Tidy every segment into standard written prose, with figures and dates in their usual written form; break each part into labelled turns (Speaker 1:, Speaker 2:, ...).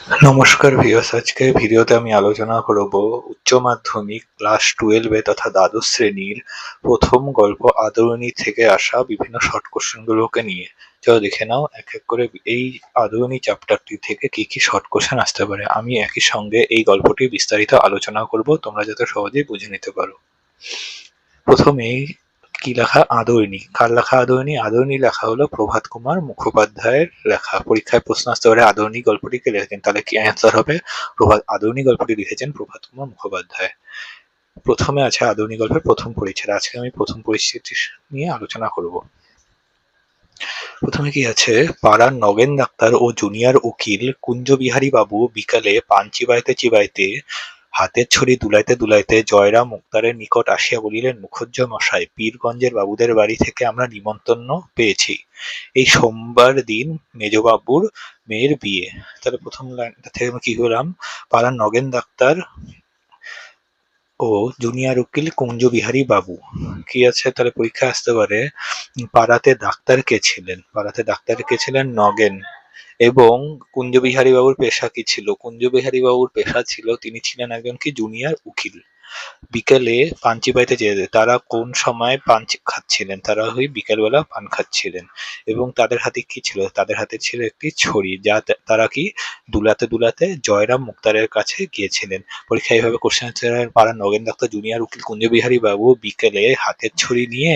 Speaker 1: নমস্কার ভিউয়ার্স, আজকের ভিডিওতে আমি আলোচনা করব উচ্চ মাধ্যমিক ক্লাস 12 তথা দ্বাদশ শ্রেণীর প্রথম গল্প আদরিণী থেকে আসা বিভিন্ন শর্ট কোশ্চেন গুলোকে নিয়ে। চলো দেখে নাও এক এক করে এই আদরিণী চ্যাপ্টারটি থেকে কি কি শর্ট কোশ্চেন আসতে পারে। আমি একই সঙ্গে এই গল্পটি বিস্তারিত আলোচনা করব, তোমরা যাতে সহজেই বুঝে নিতে পারো। প্রথমেই কি লেখা? আদরিণী। কার লেখা আদরিণী? আদরিণী লেখা হলো প্রভাত কুমার মুখোপাধ্যায়ের লেখা। পরীক্ষায় প্রশ্ন আসতে পারে আদরিণী গল্পটি কে লিখেছেন, তাহলে কি অ্যান্সার হবে আদরিণী গল্পটি লিখেছেন প্রভাত কুমার মুখোপাধ্যায়। প্রথমে আছে আদরিণী গল্পের প্রথম পরিচ্ছেদ। আজকে আমি প্রথম পরিচ্ছেদটি নিয়ে আলোচনা করব। প্রথমে কি আছে? পাড়ার নগেন ডাক্তার ও জুনিয়র উকিল কুঞ্জবিহারী বাবু বিকালে পান চিবাইতে চিবাইতে হাতের ছড়ি দুলাইতে দুলাইতে জয়রাম মুক্তারের নিকট আসিয়া বলিলেন, মুখুজ্যে মশাই, পীরগঞ্জের বাবুদের বাড়ি থেকে আমরা নিমন্ত্রণ পেয়েছি। এই সোমবার দিন মেজবাবুর মেয়ের বিয়ে। তাহলে প্রথম লাইনটা থেকে আমি কি করলাম? পাড়ার নগেন ডাক্তার ও জুনিয়র উকিল কুঞ্জবিহারী বাবু। কি আছে? তাহলে পরীক্ষায় আসতে পারে পাড়াতে ডাক্তার কে ছিলেন? পাড়াতে ডাক্তার কে ছিলেন? নগেন। এবং কুঞ্জবিহারী বাবুর পেশা কি ছিল? কুঞ্জবিহারী বাবুর পেশা ছিল, তিনি ছিলেন একজন কি জুনিয়র উকিল। বিকেলে পান চিবাইতে যেতে, তারা কোন সময় পান খাচ্ছিলেন? তারা ওই বিকেলবেলা পান খাচ্ছিলেন। এবং তাদের হাতে কি ছিল? তাদের হাতে ছিল একটি ছড়ি, যা তারা কি দুলাতে দুলাতে জয়রাম মুক্তারের কাছে গিয়েছিলেন। পরীক্ষায় এইভাবে কোশ্চেন আনসার পাড়ার নগেন ডাক্তার জুনিয়র উকিল কুঞ্জবিহারী বাবু বিকেলে হাতের ছড়ি নিয়ে,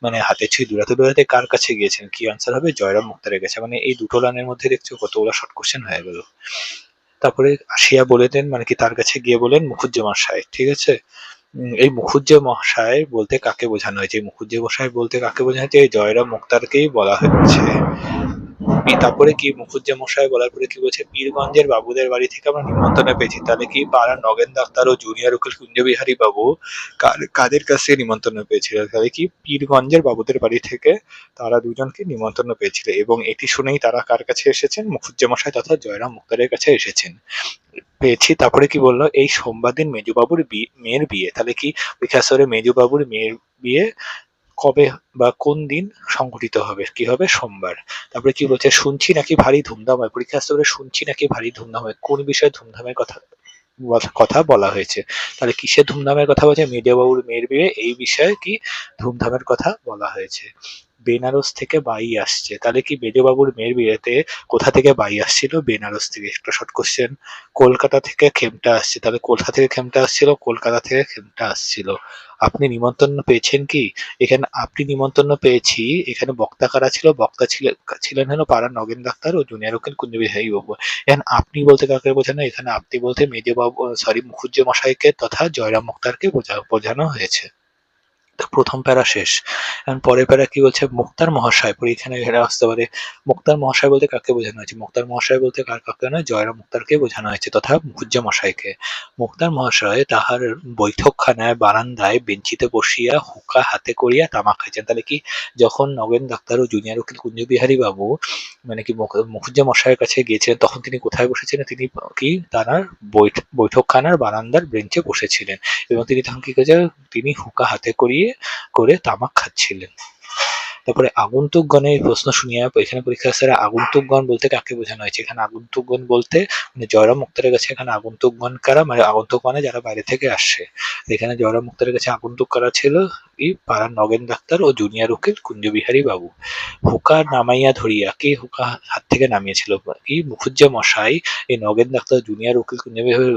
Speaker 1: মানে হাতের ছড়ি দুলাতে দুলাতে কার কাছে গিয়েছেন? কি আনসার হবে? জয়রাম মুক্তারের কাছে। মানে এই দুটো লাইনের মধ্যে দেখছো কতগুলো শর্ট কোশ্চেন হয়ে গেল। তারপরে আসিয়া বলেতেন, মানে কি তার কাছে গিয়ে বলেন মুখুজ্জেমশাই মশাই, ঠিক আছে। এই মুখুজ্জে মশাই বলতে কাকে বোঝানো হয়েছে? মুখুজ্জে মশাই বলতে কাকে বোঝানো হয়েছে? এই জয়রাম মুক্তারকেই বলা হচ্ছে। তারপরে কি মুখুজ্জে মশাই বলার পরে কি বলছে? পীরগঞ্জের বাবুদের বাড়ি থেকে আমরা নিমন্ত্রণ পেয়েছি। তাহলে কি পাড়ার নগেন ডাক্তার ও জুনিয়র উকিল কুঞ্জবিহারী বাবু কাদের কাছে নিমন্ত্রণ পেয়েছিলেন? তাহলে কি পীরগঞ্জের বাবুদের বাড়ি থেকে তারা দুজনকে নিমন্ত্রণ পেয়েছিল। এবং এটি শুনেই তারা কার কাছে এসেছেন? মুখুজ্জে মশাই তথা জয়রাম মুক্তারের কাছে এসেছেন। পেয়েছি। তারপরে কি বললো? এই সোমবার দিন মেজবাবুর মেয়ের বিয়ে। তাহলে কি বিকাশরে মেজবাবুর মেয়ের বিয়ে কবে বা কোন দিন সংঘটিত হবে? কি হবে? সোমবার। তারপরে কি বলছে? শুনছি নাকি ভারী ধুমধাম হয়। পরীক্ষা আসতে পারে শুনছি নাকি ভারী ধুমধাম হয়। কোন বিষয়ে ধুমধামের কথা কথা বলা হয়েছে? তাহলে কিসের ধুমধামের কথা বলছে? মেজবাবুর মেয়ের বিয়ে, এই বিষয়ে কি ধুমধামের কথা বলা হয়েছে। বেনারস থেকে বাই আসছে। তাহলে কি মেজবাবুর মেয়ের বিয়েতে কোথা থেকে বাই আসছিল? বেনারস থেকে। একটা শর্ট কোশ্চেন। কলকাতা থেকে খেমটা আসছে। তাহলে কোথা থেকে খেমটা আসছিল? কলকাতা থেকে খেমটা আসছিল। আপনি নিমন্ত্রণ পেয়েছেন কি? এখানে আপনি নিমন্ত্রণ পেয়েছি, এখানে বক্তা কারা ছিল? বক্তা ছিলেন হলো পাড়ার নগেন ডাক্তার ও জুনিয়র উকিল কুঞ্জবিহারী বাবু। এখানে আপনি বলতে কাকে বোঝানো? এখানে আপনি বলতে মেজবাবু, সরি, মুখুজ্জে মশাইকে তথা জয়রাম মুক্তারকে বোঝানো হয়েছে। তো প্রথম প্যারা শেষ। এখন পরের প্যারা কি বলছে? মুক্তার মহাশয়। এখানে ঘেরা আসতে পারে মুক্তার মহাশয় বলতে কাকে বোঝানো হয়েছে? মুক্তার মহাশয় বলতে কাকে নয়, জয়রাম মুক্তারকে বোঝানো হয়েছে তথা মুখুজ্জে মশাইকে। মুক্তার মহাশয় তাহার বৈঠকখানায় বারান্দায় বেঞ্চিতে বসিয়া হুঁকা হাতে করিয়া তামাক খাইছেন। তাহলে কি যখন নগেন ডাক্তার ও জুনিয়র উকিল কুঞ্জবিহারী বাবু, মানে কি মুখুজ্জে মশাইয়ের কাছে গিয়েছিলেন, তখন তিনি কোথায় বসেছিলেন? তিনি কি তার বৈঠকখানার বারান্দার বেঞ্চে বসেছিলেন। এবং তিনি তখন কি করেছেন? তিনি হুঁকা হাতে করে তামাক খাচ্ছিলেন। তারপরে আগন্তুকগণের প্রশ্ন শুনিয়া, এখানে পরীক্ষা স্যার আগন্তুকগণ বলতে কাকে বোঝানো হয়েছে? এখানে আগন্তুকগণ বলতে মানে জয়রাম মুক্তারের কাছে এখানে আগন্তুকগণ কারা? মানে আগন্তুক মানে যারা বাইরে থেকে আসছে। এখানে জয়রাম মুক্তারের কাছে আগন্তুক কারা ছিল? এই পাড়ার নগেন ডাক্তার ও জুনিয়র উকিল কুঞ্জবিহারী বাবু। হুঁকা নামাইয়া ধরিয়া, কে হুঁকা হাত থেকে নামিয়েছিল? কি মুখুজ্জে মশাই এই নগেন ডাক্তার জুনিয়র উকিল কুঞ্জবিহারী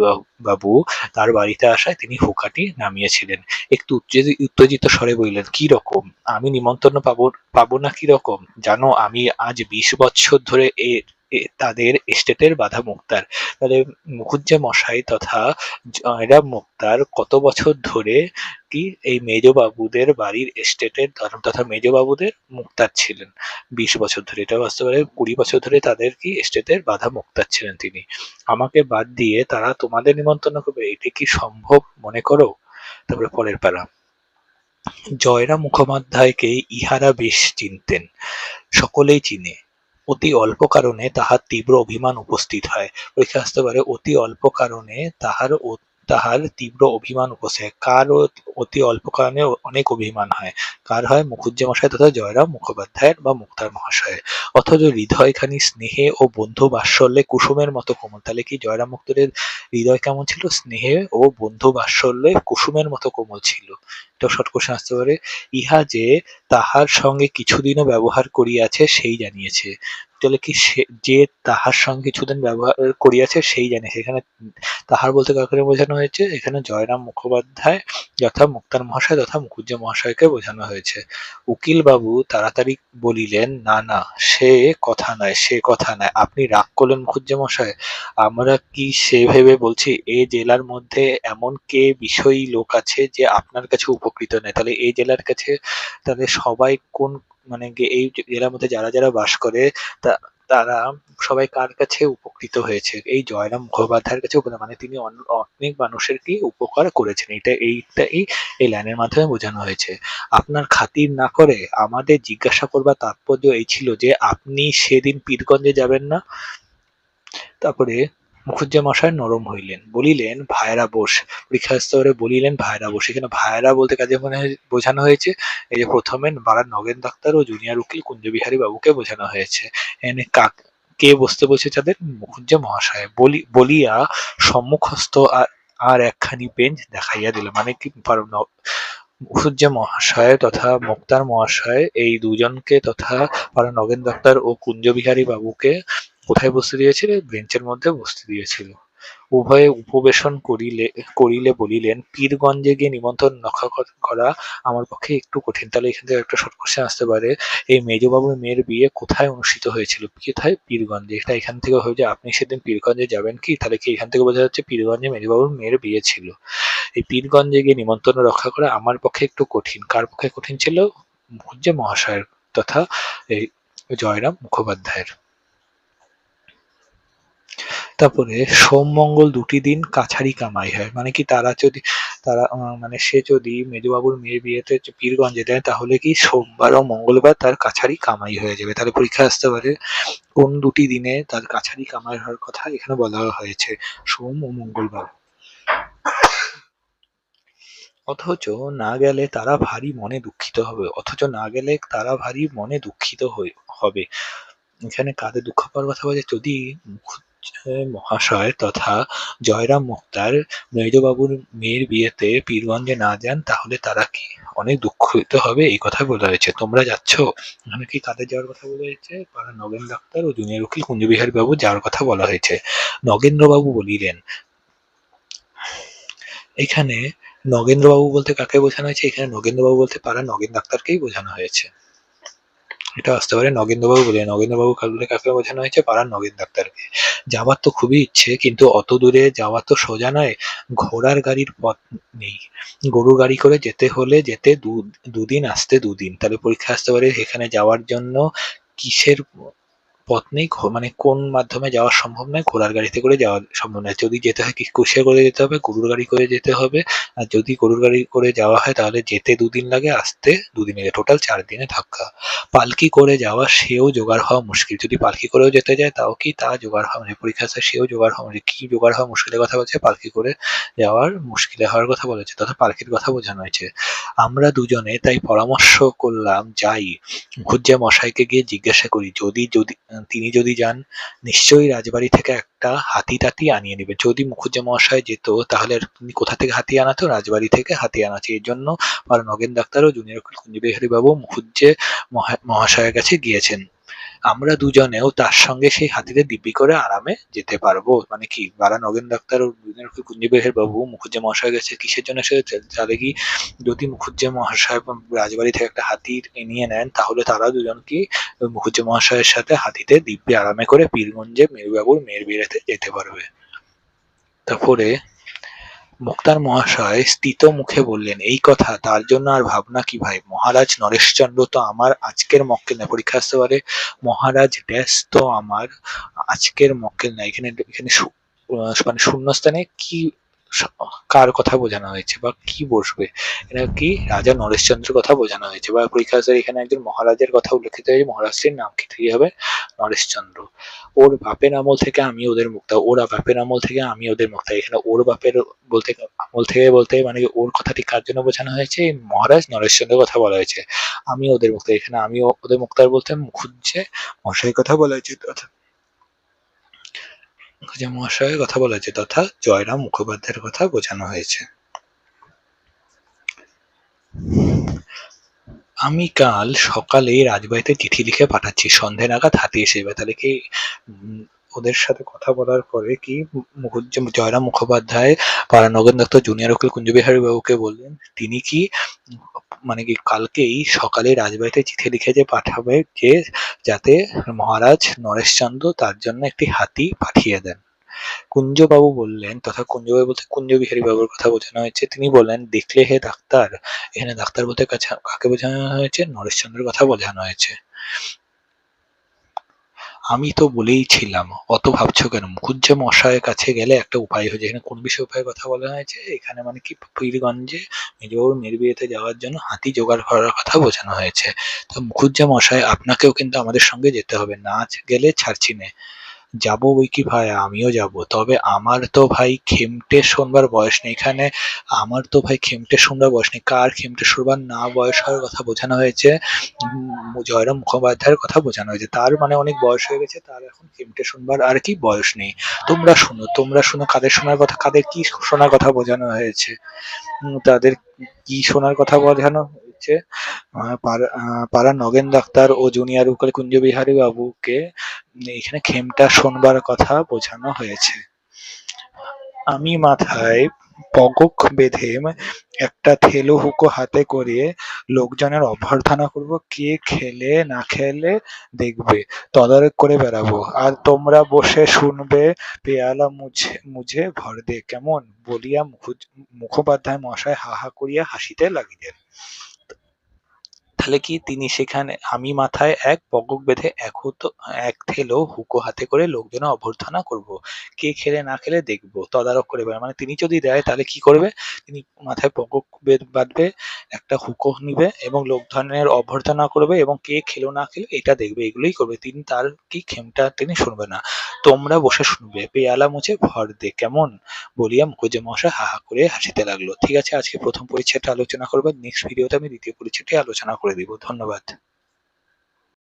Speaker 1: বাবু তার বাড়িতে আসায় তিনি হুঁকাটি নামিয়েছিলেন। একটু উত্তেজিত স্বরে বললেন, কি রকম? আমি নিমন্ত্রণ পাবো না কি রকম? জানো, আমি আজ 20 বছর ধরে তাদের এস্টেটের বাধা মুক্তার। তাহলে মুখুজ্জে মশাই তথা জয়রাম মুক্তার কত বছর ধরে কি এই মেজবাবুদের বাড়ির এস্টেটের তথা মেজবাবুদের মুক্তার ছিলেন? 20 বছর ধরে। এটা বাস্তবে পারে 20 বছর ধরে তাদের কি এস্টেটের বাধা মুক্তার ছিলেন তিনি। আমাকে বাদ দিয়ে তারা তোমাদের নিমন্ত্রণ করবে, এটি কি সম্ভব মনে করো? তারপরে পরের প্যারা। জয়রাম মুখোপাধ্যায়কে ইহারা বেশ চিনতেন, সকলেই চিনে। অতি অল্প কারণে তাহার তীব্র অভিমান উপস্থিত হয়। পরীক্ষা আসতে পারে অতি অল্প কারণে তাহার তাহার তীব্র অভিমান উপস্থিত। কার অতি অল্প কারণে অনেক অভিমান হয়? কার হয়? মুখুজ্যেমশায় তথা জয়রাম মুখোপাধ্যায়ের বা মুক্তার মহাশয়ের। অথচ হৃদয়খানি স্নেহে ও বন্ধু বাৎসল্যে কুসুমের মতো কোমল। তাহলে কি জয়রাম মুক্তের হৃদয় কেমন ছিল? স্নেহে ও বন্ধু বাৎসল্যে কুসুমের মতো কোমল ছিল। এটা শর্ট কোশ্চেন আসতে পারে। ইহা যে তাহার সঙ্গে কিছুদিনও ব্যবহার করিয়াছে সেই জানিয়েছে। তাহলে কি যে তাহার সঙ্গে কিছুদিন ব্যবহার করিয়াছে সেই জানিয়েছে। এখানে তাহার বলতে কাকে বোঝানো হয়েছে? এখানে জয়রাম মুখোপাধ্যায় যথা মুক্তার মহাশয় তথা মুখুজ্জ মহাশয়কে বোঝানো হয়েছে। উকিল বাবু তাড়াতাড়ি বলিলেন, না না, সে কথা নয়, সে কথা নয়। আপনি রাগ করলেন মুখুজ্জ মশাই? আমরা কি সে ভেবে বলছি? এ জেলার মধ্যে এমন কে বিষয়ী লোক আছে যে আপনার কাছে উপকৃত নয়? তাহলে এই জেলার কাছে তাহলে সবাই কোন মানে এই জেলার মধ্যে যারা যারা বাস করে তারা সবাই কার কাছে উপকৃত হয়েছে? এই জয়রাম মুখোপাধ্যায়ের কাছে মানে তিনি অনেক মানুষের কি উপকার করেছেন। এইটাই এই লাইনের মাধ্যমে বোঝানো হয়েছে। আপনার খাতির না করে আমাদের জিজ্ঞাসা করবার তাৎপর্য এই ছিল যে আপনি সেদিন পীরগঞ্জে যাবেন না। তারপরে মুখুজ্জে মশাই নরম হইলেন, বলিলেন ভাইরা বোস। পরীক্ষাস্থ করে বলিলেন ভাইরা বোস। এখানে ভাইরা বলতে কাজে মনে বোঝানো হয়েছে এই যে প্রথমে পাড়ার নগেন ডাক্তার ও জুনিয়র উকিল কুঞ্জবিহারী বাবুকে বোঝানো হয়েছে। এখানে কে বসতে বসে তাদের? মুখুজ্জে মহাশয়। বলিয়া সম্মুখস্থ আর একখানি বেঞ্চ দেখাইয়া দিল। মানে কি মুখুজ্জে মহাশয় তথা মুক্তার মহাশয় এই দুজনকে তথা পাড়ার নগেন ডাক্তার ও কুঞ্জবিহারী বাবুকে কোথায় বসতে দিয়েছিল? বেঞ্চের মধ্যে বসতে দিয়েছিল। উভয়ে উপবেশন করিলে বলিলেন, পীরগঞ্জে গিয়ে নিমন্ত্রণ রক্ষা করা আমার পক্ষে একটু কঠিন। তাহলে এখান থেকে একটা শর্ট কোশ্চেন আসতে পারে, এই মেজবাবুর মেয়ের বিয়ে কোথায় অনুষ্ঠিত হয়েছিল? কোথায়? পীরগঞ্জে। এটা এখান থেকে হয়ে যে আপনি সেদিন পীরগঞ্জে যাবেন কি? তাহলে কি এখান থেকে বোঝা যাচ্ছে পীরগঞ্জে মেজবাবুর মেয়ের বিয়ে ছিল। এই পীরগঞ্জে গিয়ে নিমন্ত্রণ রক্ষা করা আমার পক্ষে একটু কঠিন। কার পক্ষে কঠিন ছিল? মুখুজ্জে মহাশয়ের তথা এই জয়রাম মুখোপাধ্যায়ের। তারপরে সোম মঙ্গল দুটি দিন কাছারি কামাই হয়। মানে কি মানে সে যদি মেজবাবুর মেয়ের বিয়েতে পীরগঞ্জে দেয় তাহলে কি সোমবার ও মঙ্গলবার তার কাছারি কামাই হয়ে যাবে। তাহলে পরীক্ষা আসতে পারে কোন দুটি দিনে তার কাছারি কামাই হওয়ার কথা এখানে বলা হয়েছে? সোম ও মঙ্গলবার। অথচ না গেলে তারা ভারী মনে দুঃখিত হবে। অথচ না গেলে তারা ভারী মনে দুঃখিত হবে। এখানে কাদের দুঃখ পাওয়ার কথা বলছে? যদি মহাশয় তথা জয়রাম মুক্তার মেজবাবুর মেয়ের বিয়েতে পীরগঞ্জে না যান তাহলে তারা কি অনেক দুঃখিত হবে, এই কথা বলা হয়েছে। তোমরা যাচ্ছ? এখানে কি কাদের যাওয়ার কথা বলা হয়েছে? পাড়ার নগেন ডাক্তার ও জুনিয়র উকিল কুঞ্জবিহারী বাবু যাওয়ার কথা বলা হয়েছে। নগেন্দ্রবাবু বলিলেন, এখানে নগেন্দ্রবাবু বলতে কাকে বোঝানো হয়েছে? এখানে নগেন্দ্রবাবু বলতে পাড়ার নগেন ডাক্তারকেই বোঝানো হয়েছে। এটা আসতে পারে নগেন্দ্রবাবু বলে। নগেন্দ্রবাবু বলতে কাকে বোঝানো হয়েছে? পাড়ার নগেন ডাক্তারকে। যাবার তো খুবই ইচ্ছে, কিন্তু অত দূরে যাওয়া তো সোজা নয়। ঘোড়ার গাড়ির পথ নেই। গরু গাড়ি করে যেতে হলে যেতে দুদিন, আসতে দুদিন। তাহলে পরীক্ষা আসতে পারে এখানে যাওয়ার জন্য কিসের পথ নেই? মানে কোন মাধ্যমে যাওয়া সম্ভব নয়? ঘোড়ার গাড়িতে করে যাওয়া সম্ভব নয়। যদি যেতে হয় কিসে করে যেতে হবে? গরুর গাড়ি করে যেতে হবে। আর যদি গরুর গাড়ি করে যাওয়া হয় তাহলে যেতে দুদিন লাগে, আসতে দুদিন লাগে। টোটাল 4 দিনে ধাক্কা। পালকি করে যাওয়া সেও জোগাড় হওয়া মুশকিল। যদি পালকি করেও যেতে যায় তাও কি তা জোগাড় হওয়া মানে পরীক্ষা আসে সেও জোগাড় হওয়া মুশকিল। কি জোগাড় হওয়া মুশকিলের কথা বলছে? পালকি করে যাওয়ার মুশকিলে হওয়ার কথা বলেছে তথা পালকির কথা বোঝানো হয়েছে। আমরা দুজনে তাই পরামর্শ করলাম যাই, মুখুজ্জে মশাইকে গিয়ে জিজ্ঞাসা করি তিনি যদি যান নিশ্চয়ই রাজবাড়ি থেকে একটা হাতি টাতি আনিয়ে নেবে। যদি মুখুজ্জে মশাই যেত তাহলে তিনি কোথা থেকে হাতি আনাতো? রাজবাড়ি থেকে হাতি আনাচ্ছে। এর জন্য নগেন ডাক্তার ও জুনিয়র উকিল কুঞ্জবিহারী বাবু মুখুজ্জে মহাশয়ের কাছে গিয়েছেন। আমরা দুজনেও তার সঙ্গে সেই হাতিতে দিব্যি করে আরামে যেতে পারবো। মানে কি বারা নগেন ডাক্তার ও জুনিয়র উকিল কুঞ্জবিহারী বাবু মুখুজ্জে মহাশয়ের কাছে কিসের জন্য এসেছে? তাহলে কি যদি মুখুজ্জে মহাশয় রাজবাড়ি থেকে একটা হাতি নিয়ে নেন তাহলে তারা দুজন কি মুখুজ্জে মহাশয়ের সাথে হাতিতে দিব্যি আরামে করে পীরগঞ্জে মেজবাবুর মেয়ের বিয়েতে যেতে পারবে। তারপরে মুক্তার মহাশয় স্থিত মুখে বললেন, এই কথা? তার জন্য আর ভাবনা কি ভাই? মহারাজ নরেশচন্দ্র তো আমার আজকের মক্কেল না। পরীক্ষা আসতে পারে মহারাজ ড্যাশ তো আমার আজকের মক্কেল না। এখানে এখানে মানে শূন্যস্থানে কি কার কথা বোঝানো হয়েছে বা কি বসবে? এটা কি রাজা নরেশচন্দ্রের কথা বোঝানো হয়েছে বা পরীক্ষা স্যার এখানে একজন মহারাজের কথা উল্লেখিত হয়েছে, মহারাজটির নাম কি হবে? নরেশচন্দ্র। ওর বাপের আমল থেকে আমি ওদের মুক্তা, ওরা বাপের আমল থেকে আমি ওদের মুক্তা। এখানে ওর বাপের বলতে আমল থেকে বলতে মানে ওর কথাটি কার জন্য বোঝানো হয়েছে? মহারাজ নরেশচন্দ্রের কথা বলা হয়েছে। আমি ওদের মুক্তা, এখানে আমি ওদের মুক্তার বলতে মুখুজ্জে মশাইয়ের কথা বলা হয়েছে তথা মুখুজ্জে মহাশয়ের কথা বলা হয়েছে তথা জয়রাম মুখোপাধ্যায়ের কথা বোঝানো হয়েছে। আমি কাল সকালেই রাজবাড়িতে চিঠি লিখে পাঠাচ্ছি, সন্ধে নাগাদ হাতে এসে যাবে। তাহলে কি ওদের সাথে কথা বলার পরে কি জয়রাম মুখোপাধ্যায় পাড়া নগেন দত্ত জুনিয়র উকিল কুঞ্জবিহারী বাবুকে বললেন তিনি কি মানে কি কালকেই সকালে রাজবাড়িতে চিঠি লিখে যে পাঠাবে যে যাতে মহারাজ নরেশচন্দ্র তার জন্য একটি হাতি পাঠিয়ে দেন। কুঞ্জবাবু বললেন তথা কুঞ্জবাবু বলতে কুঞ্জবিহারী বাবুর কথা বোঝানো হয়েছে। তিনি বললেন, দেখলে হে ডাক্তার, এখানে ডাক্তার বলতে কাকে বোঝানো হয়েছে? নরেশচন্দ্রের কথা বোঝানো হয়েছে। আমি তো বলেইছিলাম, অত ভাবছো কেন? মুখুজ্জে মশায়ের কাছে গেলে একটা উপায় হয়েছে। এখানে কোন বিষয়ে উপায়ের কথা বলা হয়েছে? এখানে মানে কি পীরগঞ্জে মেজবাবুর মেয়ের বিয়েতে যাওয়ার জন্য হাতি জোগাড় করার কথা বোঝানো হয়েছে। তো মুখুজ্জে মশাই আপনাকেও কিন্তু আমাদের সঙ্গে যেতে হবে, না গেলে ছাড়ছি নে। যাবো বৈকি ভাই, আমিও যাব, তবে আমার তো ভাই খেমটে শোনবার বয়স নেই। এখানে আমার তো ভাই খেমটে শুনবার বয়স নেই। কার খেমটে শুনবার না বয়স হওয়ার কথা বোঝানো হয়েছে? জয়রাম মুখোপাধ্যায়ের কথা বোঝানো হয়েছে। তার মানে অনেক বয়স হয়ে গেছে, তার এখন খেমটে শুনবার আর কি বয়স নেই। তোমরা শোনো, তোমরা শোনো, কাদের শোনার কথা, কাদের কি শোনার কথা বোঝানো হয়েছে? তাদের কি শোনার কথা বোঝানো হয়েছে? পাড়ার নগেন ডাক্তার ও জুনিয়র উকিল কুঞ্জবিহারী বাবুকে এখানে খেমটা শোনবার কথা বোঝানো হয়েছে। আমি মাথায় পগক বেঁধে একটা থেলো হুঁকো হাতে করে লোকজনের অভ্যর্থনা করব, কে খেলে না খেলে দেখবে, তদারক করে বেড়াবো, আর তোমরা বসে শুনবে, পেয়ালা মুঝে মুঝে ভর দে কেমন, বলিয়া মুখোপাধ্যায় মশাই হা হা করিয়া হাসিতে লাগিলেন। তাহলে কি তিনি সেখানে আমি মাথায় এক পগক বেঁধে এক থেলো হুঁকো হাতে করে লোকজনের অভ্যর্থনা করব, কে খেলে না খেলে দেখবো, তদারক করে বেড়াবো। মানে তিনি যদি দেয় তাহলে কি করবে? তিনি মাথায় পগক বাঁধবে, একটা হুঁকো নিবে এবং লোকজনের অভ্যর্থনা করবে এবং কে খেলো না খেলো এটা দেখবে, এগুলোই করবে। তিনি তার কি খেমটা তিনি শুনবে না। তোমরা বসে শুনবে, পেয়ালা মুছে ভর দে কেমন, বলিয়া মুখুজ্জে মশাই হা হা করে হাসিতে লাগলো। ঠিক আছে, আজকে প্রথম পরিচ্ছেদটা আলোচনা করবো, নেক্সট ভিডিওতে আমি দ্বিতীয় পরিচ্ছেদটি আলোচনা করে দিব। ধন্যবাদ।